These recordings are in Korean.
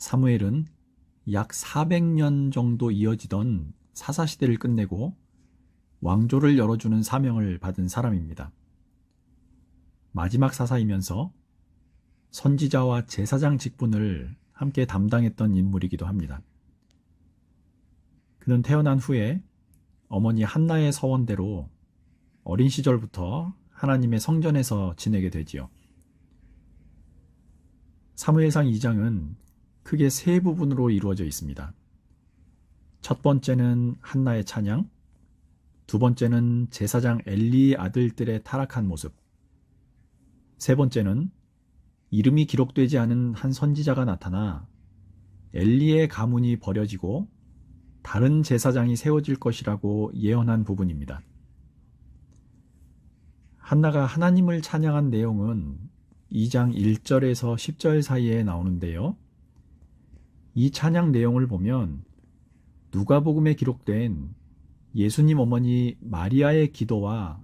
사무엘은 약 400년 정도 이어지던 사사시대를 끝내고 왕조를 열어주는 사명을 받은 사람입니다. 마지막 사사이면서 선지자와 제사장 직분을 함께 담당했던 인물이기도 합니다. 그는 태어난 후에 어머니 한나의 서원대로 어린 시절부터 하나님의 성전에서 지내게 되지요. 사무엘상 2장은 크게 세 부분으로 이루어져 있습니다. 첫 번째는 한나의 찬양, 두 번째는 제사장 엘리의 아들들의 타락한 모습, 세 번째는 이름이 기록되지 않은 한 선지자가 나타나 엘리의 가문이 버려지고 다른 제사장이 세워질 것이라고 예언한 부분입니다. 한나가 하나님을 찬양한 내용은 2장 1절에서 10절 사이에 나오는데요. 이 찬양 내용을 보면 누가복음에 기록된 예수님 어머니 마리아의 기도와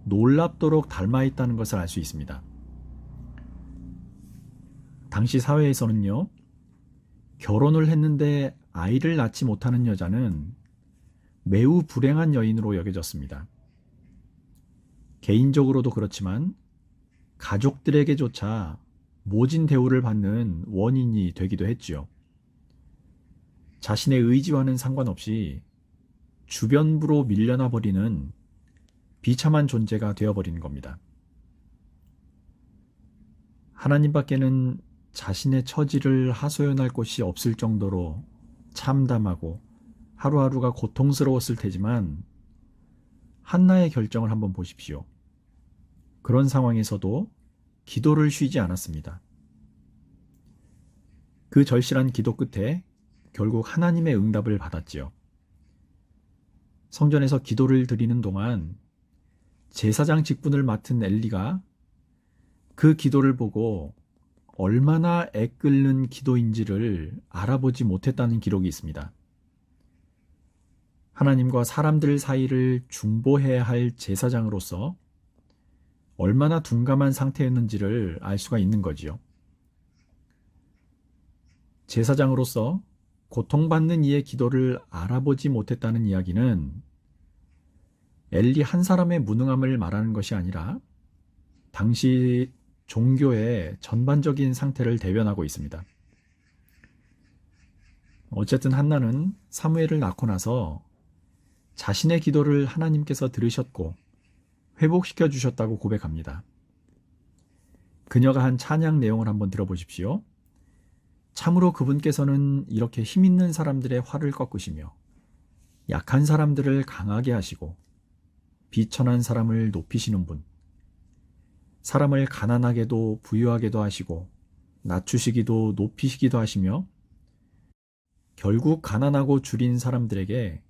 놀랍도록 닮아 있다는 것을 알 수 있습니다. 당시 사회에서는요, 결혼을 했는데 아이를 낳지 못하는 여자는 매우 불행한 여인으로 여겨졌습니다. 개인적으로도 그렇지만 가족들에게조차 모진 대우를 받는 원인이 되기도 했지요. 자신의 의지와는 상관없이 주변부로 밀려나 버리는 비참한 존재가 되어버리는 겁니다. 하나님밖에는 자신의 처지를 하소연할 곳이 없을 정도로 참담하고 하루하루가 고통스러웠을 테지만 한나의 결정을 한번 보십시오. 그런 상황에서도 기도를 쉬지 않았습니다. 그 절실한 기도 끝에 결국 하나님의 응답을 받았지요. 성전에서 기도를 드리는 동안 제사장 직분을 맡은 엘리가 그 기도를 보고 얼마나 애끓는 기도인지를 알아보지 못했다는 기록이 있습니다. 하나님과 사람들 사이를 중보해야 할 제사장으로서 얼마나 둔감한 상태였는지를 알 수가 있는 거지요. 제사장으로서 고통받는 이의 기도를 알아보지 못했다는 이야기는 엘리 한 사람의 무능함을 말하는 것이 아니라 당시 종교의 전반적인 상태를 대변하고 있습니다. 어쨌든 한나는 사무엘을 낳고 나서 자신의 기도를 하나님께서 들으셨고 회복시켜 주셨다고 고백합니다. 그녀가 한 찬양 내용을 한번 들어보십시오. 참으로 그분께서는 이렇게 힘있는 사람들의 활을 꺾으시며 약한 사람들을 강하게 하시고 비천한 사람을 높이시는 분, 사람을 가난하게도 부유하게도 하시고 낮추시기도 높이시기도 하시며 결국 가난하고 줄인 사람들에게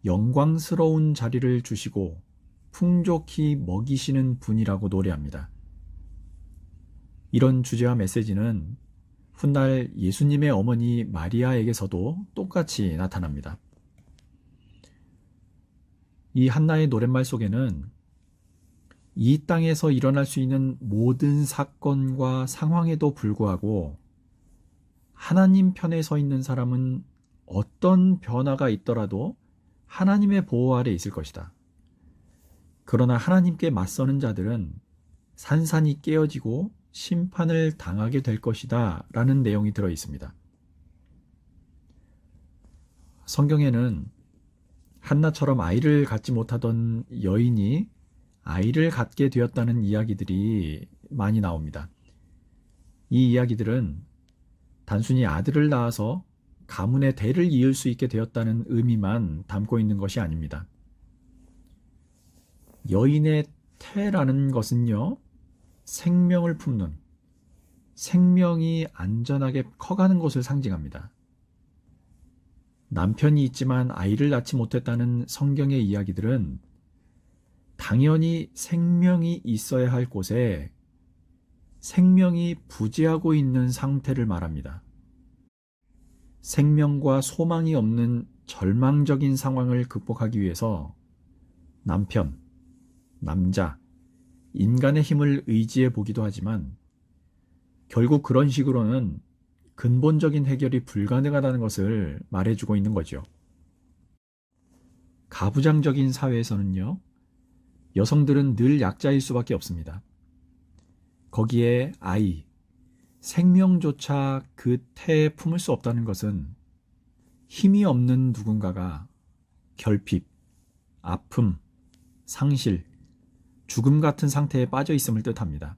영광스러운 자리를 주시고 풍족히 먹이시는 분이라고 노래합니다. 이런 주제와 메시지는 훗날 예수님의 어머니 마리아에게서도 똑같이 나타납니다. 이 한나의 노랫말 속에는 이 땅에서 일어날 수 있는 모든 사건과 상황에도 불구하고 하나님 편에 서 있는 사람은 어떤 변화가 있더라도 하나님의 보호 아래 있을 것이다. 그러나 하나님께 맞서는 자들은 산산이 깨어지고 심판을 당하게 될 것이다 라는 내용이 들어 있습니다. 성경에는 한나처럼 아이를 갖지 못하던 여인이 아이를 갖게 되었다는 이야기들이 많이 나옵니다. 이 이야기들은 단순히 아들을 낳아서 가문의 대를 이을 수 있게 되었다는 의미만 담고 있는 것이 아닙니다. 여인의 태라는 것은요, 생명을 품는, 생명이 안전하게 커가는 것을 상징합니다. 남편이 있지만 아이를 낳지 못했다는 성경의 이야기들은 당연히 생명이 있어야 할 곳에 생명이 부재하고 있는 상태를 말합니다. 생명과 소망이 없는 절망적인 상황을 극복하기 위해서 남편, 남자, 인간의 힘을 의지해 보기도 하지만 결국 그런 식으로는 근본적인 해결이 불가능하다는 것을 말해주고 있는 거죠. 가부장적인 사회에서는요, 여성들은 늘 약자일 수밖에 없습니다. 거기에 아이, 생명조차 그 태에 품을 수 없다는 것은 힘이 없는 누군가가 결핍, 아픔, 상실, 죽음 같은 상태에 빠져 있음을 뜻합니다.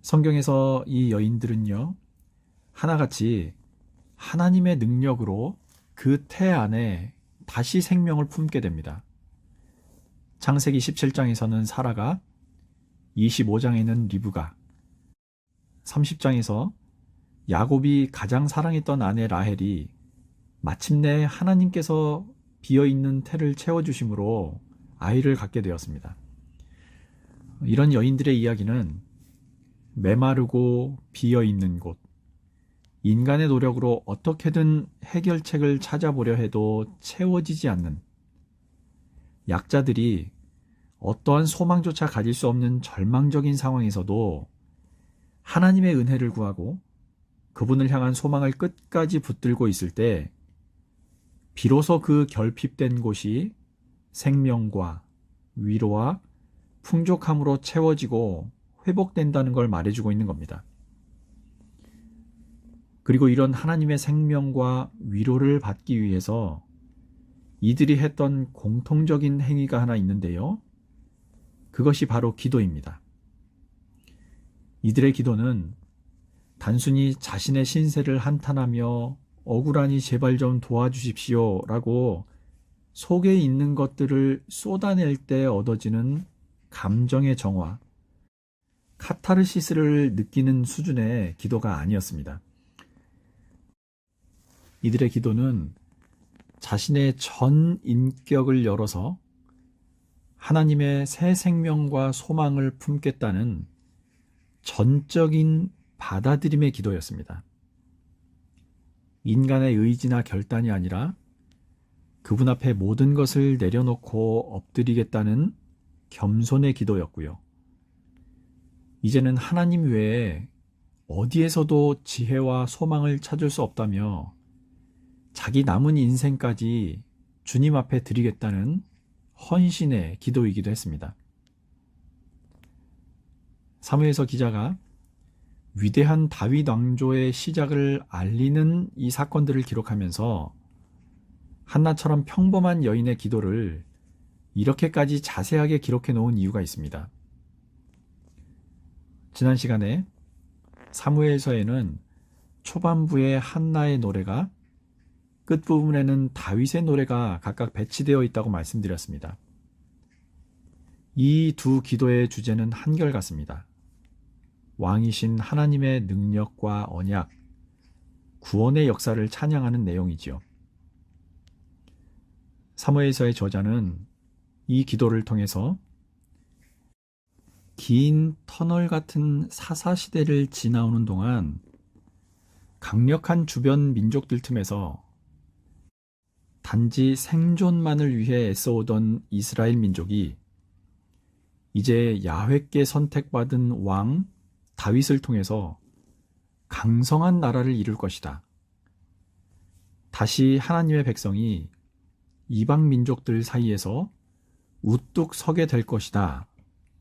성경에서 이 여인들은요, 하나같이 하나님의 능력으로 그 태 안에 다시 생명을 품게 됩니다. 창세기 17장에서는 사라가, 25장에는 리브가, 30장에서 야곱이 가장 사랑했던 아내 라헬이 마침내 하나님께서 비어있는 태를 채워주심으로 아이를 갖게 되었습니다. 이런 여인들의 이야기는 메마르고 비어있는 곳, 인간의 노력으로 어떻게든 해결책을 찾아보려 해도 채워지지 않는 약자들이 어떠한 소망조차 가질 수 없는 절망적인 상황에서도 하나님의 은혜를 구하고 그분을 향한 소망을 끝까지 붙들고 있을 때 비로소 그 결핍된 곳이 생명과 위로와 풍족함으로 채워지고 회복된다는 걸 말해주고 있는 겁니다. 그리고 이런 하나님의 생명과 위로를 받기 위해서 이들이 했던 공통적인 행위가 하나 있는데요. 그것이 바로 기도입니다. 이들의 기도는 단순히 자신의 신세를 한탄하며 억울하니 제발 좀 도와주십시오 라고 속에 있는 것들을 쏟아낼 때 얻어지는 감정의 정화, 카타르시스를 느끼는 수준의 기도가 아니었습니다. 이들의 기도는 자신의 전 인격을 열어서 하나님의 새 생명과 소망을 품겠다는 전적인 받아들임의 기도였습니다. 인간의 의지나 결단이 아니라 그분 앞에 모든 것을 내려놓고 엎드리겠다는 겸손의 기도였고요. 이제는 하나님 외에 어디에서도 지혜와 소망을 찾을 수 없다며 자기 남은 인생까지 주님 앞에 드리겠다는 헌신의 기도이기도 했습니다. 사무엘서 기자가 위대한 다윗 왕조의 시작을 알리는 이 사건들을 기록하면서 한나처럼 평범한 여인의 기도를 이렇게까지 자세하게 기록해 놓은 이유가 있습니다. 지난 시간에 사무엘서에는 초반부에 한나의 노래가, 끝부분에는 다윗의 노래가 각각 배치되어 있다고 말씀드렸습니다. 이 두 기도의 주제는 한결같습니다. 왕이신 하나님의 능력과 언약, 구원의 역사를 찬양하는 내용이지요. 사무엘서의 저자는 이 기도를 통해서 긴 터널 같은 사사시대를 지나오는 동안 강력한 주변 민족들 틈에서 단지 생존만을 위해 애써오던 이스라엘 민족이 이제 야훼께 선택받은 왕 다윗을 통해서 강성한 나라를 이룰 것이다. 다시 하나님의 백성이 이방 민족들 사이에서 우뚝 서게 될 것이다.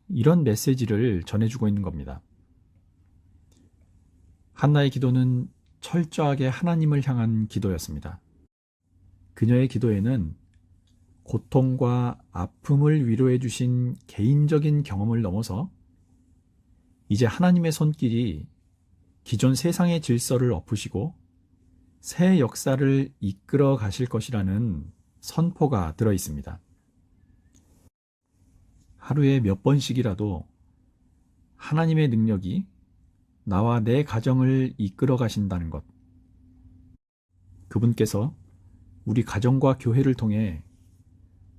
이런 메시지를 전해주고 있는 겁니다. 한나의 기도는 철저하게 하나님을 향한 기도였습니다. 그녀의 기도에는 고통과 아픔을 위로해 주신 개인적인 경험을 넘어서 이제 하나님의 손길이 기존 세상의 질서를 엎으시고 새 역사를 이끌어 가실 것이라는 선포가 들어 있습니다. 하루에 몇 번씩이라도 하나님의 능력이 나와 내 가정을 이끌어 가신다는 것, 그분께서 우리 가정과 교회를 통해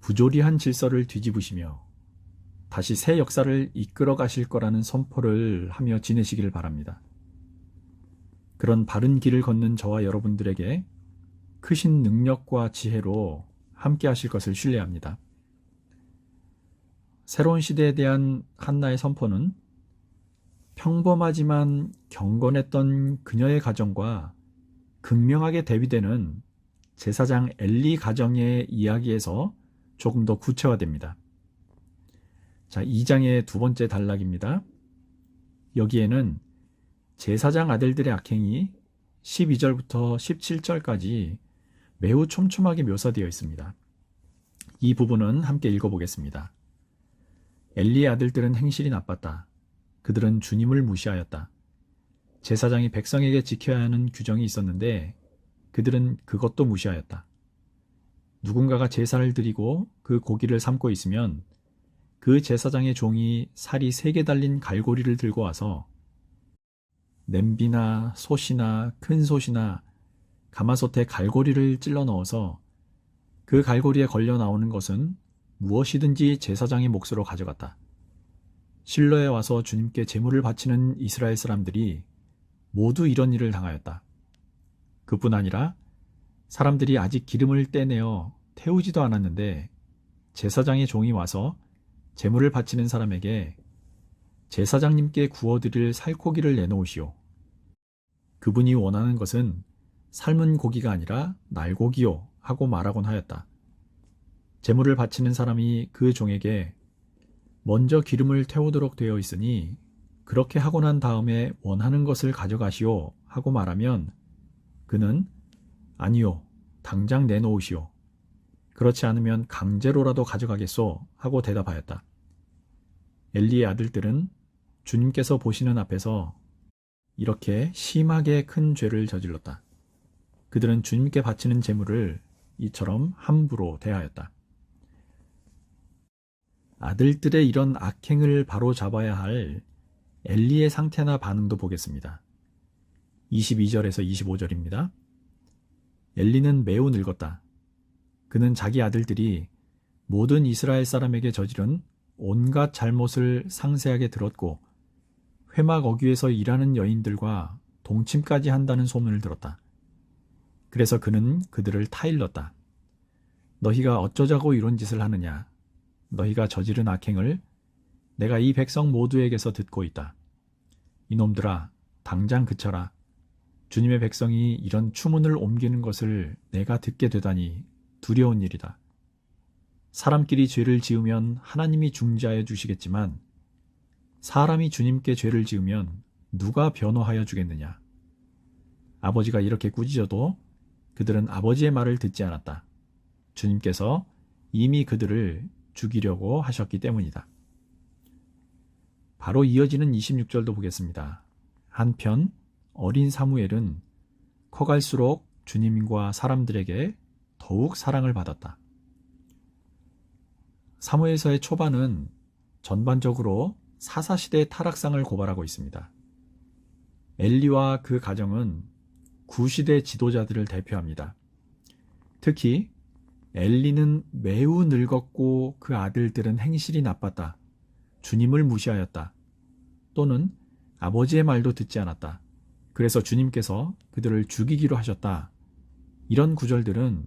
부조리한 질서를 뒤집으시며 다시 새 역사를 이끌어 가실 거라는 선포를 하며 지내시기를 바랍니다. 그런 바른 길을 걷는 저와 여러분들에게 크신 능력과 지혜로 함께 하실 것을 신뢰합니다. 새로운 시대에 대한 한나의 선포는 평범하지만 경건했던 그녀의 가정과 극명하게 대비되는 제사장 엘리 가정의 이야기에서 조금 더 구체화됩니다. 자, 2장의 두 번째 단락입니다. 여기에는 제사장 아들들의 악행이 12절부터 17절까지 매우 촘촘하게 묘사되어 있습니다. 이 부분은 함께 읽어보겠습니다. 엘리의 아들들은 행실이 나빴다. 그들은 주님을 무시하였다. 제사장이 백성에게 지켜야 하는 규정이 있었는데 그들은 그것도 무시하였다. 누군가가 제사를 드리고 그 고기를 삶고 있으면 그 제사장의 종이 살이 3개 달린 갈고리를 들고 와서 냄비나 솥이나 큰 솥이나 가마솥에 갈고리를 찔러 넣어서 그 갈고리에 걸려 나오는 것은 무엇이든지 제사장의 몫으로 가져갔다. 실로에 와서 주님께 제물을 바치는 이스라엘 사람들이 모두 이런 일을 당하였다. 그뿐 아니라 사람들이 아직 기름을 떼내어 태우지도 않았는데 제사장의 종이 와서 제물을 바치는 사람에게 제사장님께 구워드릴 살코기를 내놓으시오. 그분이 원하는 것은 삶은 고기가 아니라 날고기요 하고 말하곤 하였다. 제물을 바치는 사람이 그 종에게 먼저 기름을 태우도록 되어 있으니 그렇게 하고 난 다음에 원하는 것을 가져가시오 하고 말하면 그는 아니요, 당장 내놓으시오. 그렇지 않으면 강제로라도 가져가겠소 하고 대답하였다. 엘리의 아들들은 주님께서 보시는 앞에서 이렇게 심하게 큰 죄를 저질렀다. 그들은 주님께 바치는 제물을 이처럼 함부로 대하였다. 아들들의 이런 악행을 바로잡아야 할 엘리의 상태나 반응도 보겠습니다. 22절에서 25절입니다. 엘리는 매우 늙었다. 그는 자기 아들들이 모든 이스라엘 사람에게 저지른 온갖 잘못을 상세하게 들었고 회막 어귀에서 일하는 여인들과 동침까지 한다는 소문을 들었다. 그래서 그는 그들을 타일렀다. 너희가 어쩌자고 이런 짓을 하느냐? 너희가 저지른 악행을 내가 이 백성 모두에게서 듣고 있다. 이놈들아, 당장 그쳐라. 주님의 백성이 이런 추문을 옮기는 것을 내가 듣게 되다니 두려운 일이다. 사람끼리 죄를 지으면 하나님이 중지하여 주시겠지만 사람이 주님께 죄를 지으면 누가 변호하여 주겠느냐? 아버지가 이렇게 꾸짖어도 그들은 아버지의 말을 듣지 않았다. 주님께서 이미 그들을 죽이려고 하셨기 때문이다. 바로 이어지는 26절도 보겠습니다. 한편 어린 사무엘은 커갈수록 주님과 사람들에게 더욱 사랑을 받았다. 사무엘서의 초반은 전반적으로 사사시대의 타락상을 고발하고 있습니다. 엘리와 그 가정은 구시대 지도자들을 대표합니다. 특히 엘리는 매우 늙었고 그 아들들은 행실이 나빴다. 주님을 무시하였다. 또는 아버지의 말도 듣지 않았다. 그래서 주님께서 그들을 죽이기로 하셨다. 이런 구절들은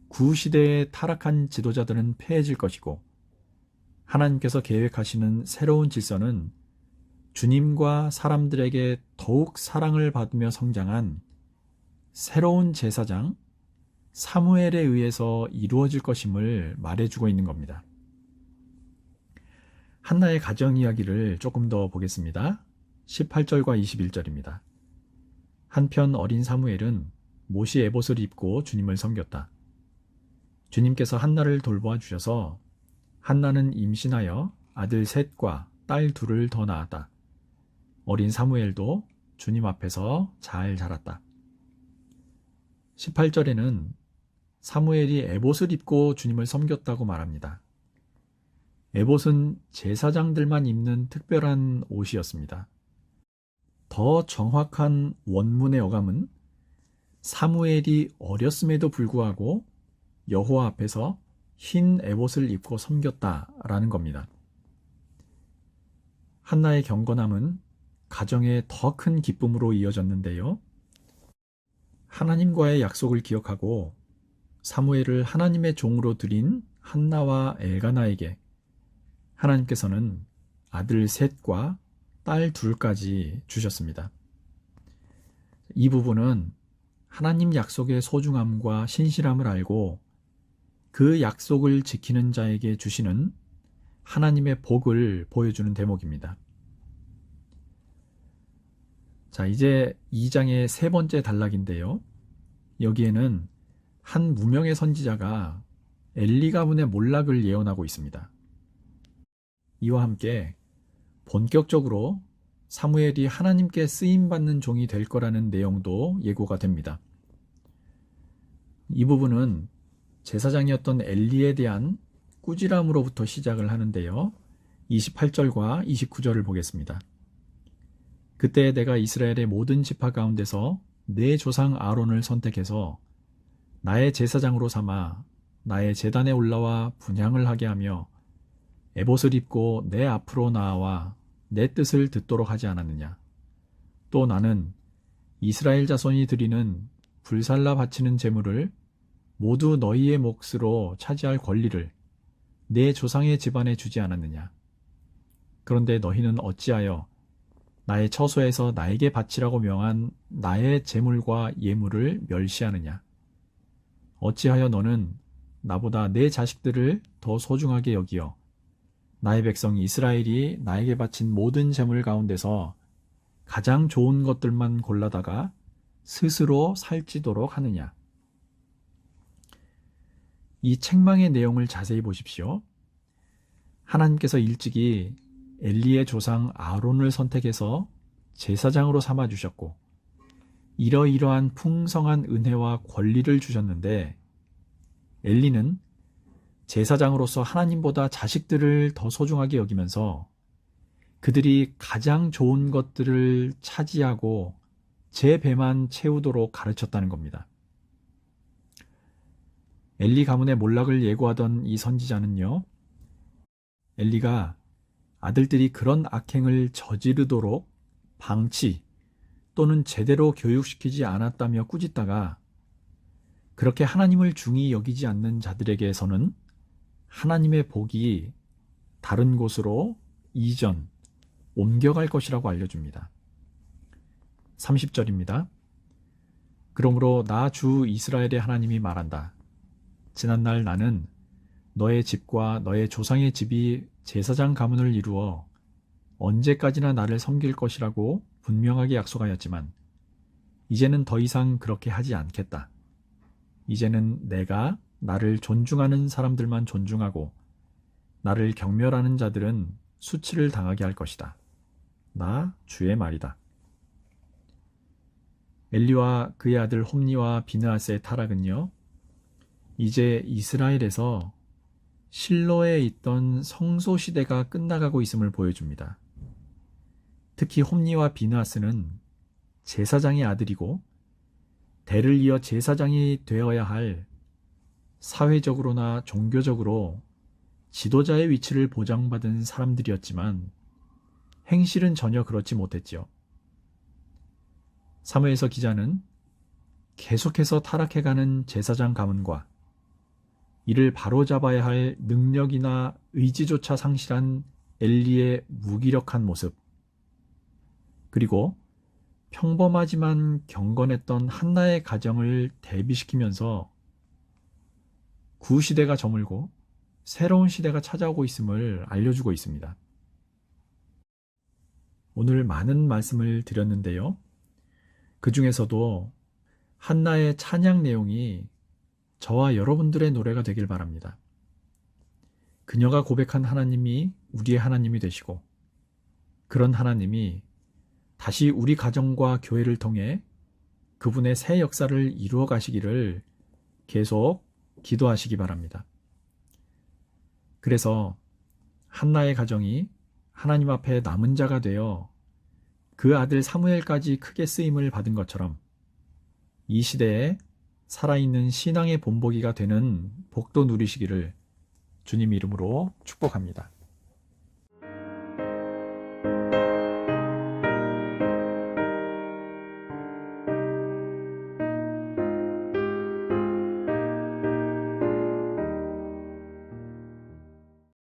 구시대의 타락한 지도자들은 패해질 것이고 하나님께서 계획하시는 새로운 질서는 주님과 사람들에게 더욱 사랑을 받으며 성장한 새로운 제사장 사무엘에 의해서 이루어질 것임을 말해주고 있는 겁니다. 한나의 가정 이야기를 조금 더 보겠습니다. 18절과 21절입니다. 한편 어린 사무엘은 못이 에봇을 입고 주님을 섬겼다. 주님께서 한나를 돌보아 주셔서 한나는 임신하여 아들 셋과 딸 둘을 더 낳았다. 어린 사무엘도 주님 앞에서 잘 자랐다. 18절에는 사무엘이 에봇을 입고 주님을 섬겼다고 말합니다. 에봇은 제사장들만 입는 특별한 옷이었습니다. 더 정확한 원문의 어감은 사무엘이 어렸음에도 불구하고 여호와 앞에서 흰 에봇을 입고 섬겼다라는 겁니다. 한나의 경건함은 가정의 더 큰 기쁨으로 이어졌는데요. 하나님과의 약속을 기억하고 사무엘을 하나님의 종으로 드린 한나와 엘가나에게 하나님께서는 아들 셋과 딸 둘까지 주셨습니다. 이 부분은 하나님 약속의 소중함과 신실함을 알고 그 약속을 지키는 자에게 주시는 하나님의 복을 보여주는 대목입니다. 자, 이제 2장의 세 번째 단락인데요. 여기에는 한 무명의 선지자가 엘리 가문의 몰락을 예언하고 있습니다. 이와 함께 본격적으로 사무엘이 하나님께 쓰임받는 종이 될 거라는 내용도 예고가 됩니다. 이 부분은 제사장이었던 엘리에 대한 꾸지람으로부터 시작을 하는데요. 28절과 29절을 보겠습니다. 그때 내가 이스라엘의 모든 지파 가운데서 내 조상 아론을 선택해서 나의 제사장으로 삼아 나의 제단에 올라와 분향을 하게 하며 에봇을 입고 내 앞으로 나아와 내 뜻을 듣도록 하지 않았느냐. 또 나는 이스라엘 자손이 드리는 불살라 바치는 제물을 모두 너희의 몫으로 차지할 권리를 내 조상의 집안에 주지 않았느냐. 그런데 너희는 어찌하여 나의 처소에서 나에게 바치라고 명한 나의 제물과 예물을 멸시하느냐. 어찌하여 너는 나보다 내 자식들을 더 소중하게 여기어 나의 백성 이스라엘이 나에게 바친 모든 제물 가운데서 가장 좋은 것들만 골라다가 스스로 살찌도록 하느냐. 이 책망의 내용을 자세히 보십시오. 하나님께서 일찍이 엘리의 조상 아론을 선택해서 제사장으로 삼아주셨고 이러이러한 풍성한 은혜와 권리를 주셨는데 엘리는 제사장으로서 하나님보다 자식들을 더 소중하게 여기면서 그들이 가장 좋은 것들을 차지하고 제 배만 채우도록 가르쳤다는 겁니다. 엘리 가문의 몰락을 예고하던 이 선지자는요, 엘리가 아들들이 그런 악행을 저지르도록 방치 또는 제대로 교육시키지 않았다며 꾸짖다가 그렇게 하나님을 중히 여기지 않는 자들에게서는 하나님의 복이 다른 곳으로 옮겨갈 것이라고 알려줍니다. 30절입니다. 그러므로 나 주 이스라엘의 하나님이 말한다. 지난날 나는 너의 집과 너의 조상의 집이 제사장 가문을 이루어 언제까지나 나를 섬길 것이라고 분명하게 약속하였지만 이제는 더 이상 그렇게 하지 않겠다. 이제는 내가 나를 존중하는 사람들만 존중하고 나를 경멸하는 자들은 수치를 당하게 할 것이다. 나 주의 말이다. 엘리와 그의 아들 홈니와 비느하스의 타락은요, 이제 이스라엘에서 실로에 있던 성소 시대가 끝나가고 있음을 보여줍니다. 특히 홈니와 비느하스는 제사장의 아들이고 대를 이어 제사장이 되어야 할 사회적으로나 종교적으로 지도자의 위치를 보장받은 사람들이었지만 행실은 전혀 그렇지 못했지요. 사무엘서 기자는 계속해서 타락해가는 제사장 가문과 이를 바로잡아야 할 능력이나 의지조차 상실한 엘리의 무기력한 모습, 그리고 평범하지만 경건했던 한나의 가정을 대비시키면서 구시대가 저물고 새로운 시대가 찾아오고 있음을 알려주고 있습니다. 오늘 많은 말씀을 드렸는데요. 그 중에서도 한나의 찬양 내용이 저와 여러분들의 노래가 되길 바랍니다. 그녀가 고백한 하나님이 우리의 하나님이 되시고 그런 하나님이 다시 우리 가정과 교회를 통해 그분의 새 역사를 이루어 가시기를 계속 기도하시기 바랍니다. 그래서 한나의 가정이 하나님 앞에 남은 자가 되어 그 아들 사무엘까지 크게 쓰임을 받은 것처럼 이 시대에 살아있는 신앙의 본보기가 되는 복도 누리시기를 주님 이름으로 축복합니다.